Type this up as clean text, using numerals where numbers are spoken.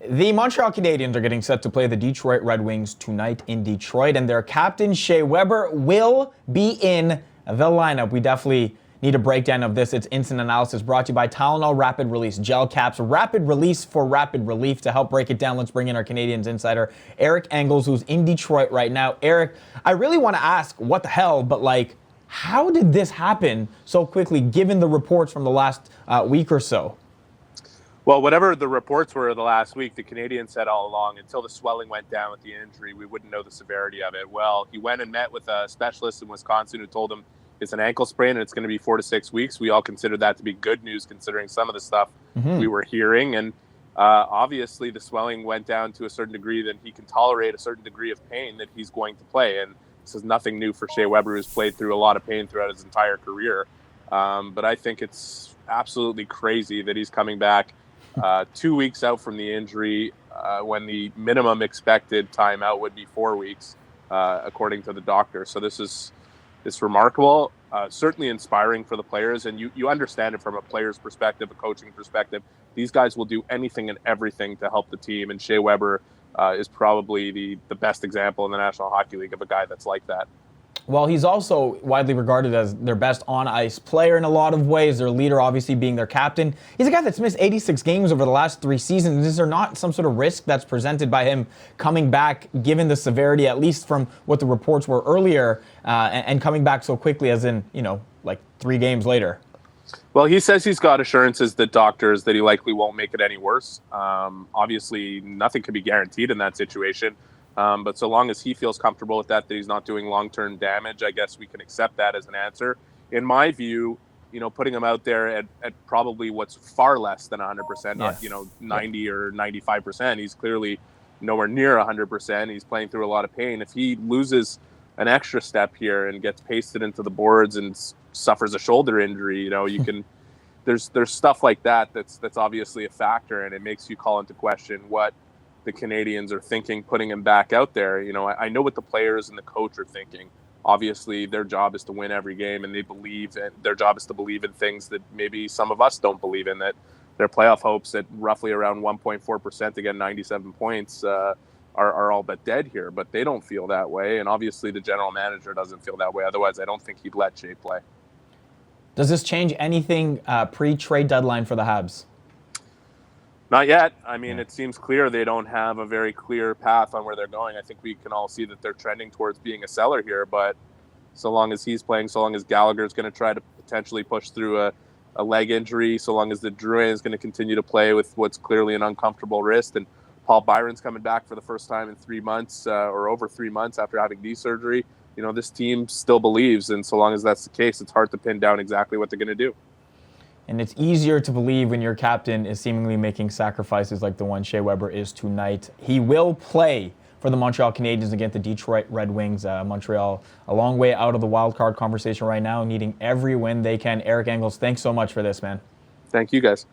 The Montreal Canadiens are getting set to play the Detroit Red Wings tonight in Detroit, and their captain, Shea Weber, will be in the lineup. We definitely need a breakdown of this. It's instant analysis brought to you by Tylenol Rapid Release Gel Caps. Rapid release for rapid relief. To help break it down, let's bring in our Canadiens insider, Eric Engels, who's in Detroit right now. Eric, I really want to ask what the hell, but how did this happen so quickly, given the reports from the last week or so? Well, whatever the reports were the last week, the Canadiens said all along, until the swelling went down with the injury, we wouldn't know the severity of it. Well, he went and met with a specialist in Wisconsin who told him it's an ankle sprain and it's going to be 4 to 6 weeks. We all considered that to be good news, considering some of the stuff we were hearing. And obviously the swelling went down to a certain degree that he can tolerate a certain degree of pain that he's going to play. And this is nothing new for Shea Weber, who's played through a lot of pain throughout his entire career. But I think it's absolutely crazy that he's coming back 2 weeks out from the injury, when the minimum expected timeout would be 4 weeks, according to the doctor. So it's remarkable, certainly inspiring for the players. And you understand it from a player's perspective, a coaching perspective. These guys will do anything and everything to help the team. And Shea Weber is probably the best example in the National Hockey League of a guy that's like that. Well, he's also widely regarded as their best on-ice player in a lot of ways, their leader obviously being their captain. He's a guy that's missed 86 games over the last 3 seasons. Is there not some sort of risk that's presented by him coming back, given the severity, at least from what the reports were earlier, and coming back so quickly, as in, 3 games later? Well, he says he's got assurances that doctors that he likely won't make it any worse. Obviously, nothing can be guaranteed in that situation. But so long as he feels comfortable with that he's not doing long-term damage, I guess we can accept that as an answer. In my view, putting him out there at probably what's far less than 100%, not, 90 or 95%. He's clearly nowhere near 100%. He's playing through a lot of pain. If he loses an extra step here and gets pasted into the boards and suffers a shoulder injury, you can, there's stuff like that's obviously a factor, and it makes you call into question what the Canadiens are thinking, putting him back out there. I know what the players and the coach are thinking. Obviously, their job is to win every game, and their job is to believe in things that maybe some of us don't believe in, that their playoff hopes at roughly around 1.4% to get 97 points are all but dead here. But they don't feel that way, and obviously the general manager doesn't feel that way. Otherwise, I don't think he'd let Shea play. Does this change anything pre-trade deadline for the Habs? Not yet. I mean, It seems clear they don't have a very clear path on where they're going. I think we can all see that they're trending towards being a seller here, but so long as he's playing, so long as Gallagher's going to try to potentially push through a leg injury, so long as the Drouin is going to continue to play with what's clearly an uncomfortable wrist, and Paul Byron's coming back for the first time in 3 months, or over 3 months after having knee surgery, this team still believes, and so long as that's the case, it's hard to pin down exactly what they're going to do. And it's easier to believe when your captain is seemingly making sacrifices like the one Shea Weber is tonight. He will play for the Montreal Canadiens against the Detroit Red Wings. Montreal a long way out of the wild card conversation right now, needing every win they can. Eric Engels, thanks so much for this, man. Thank you, guys.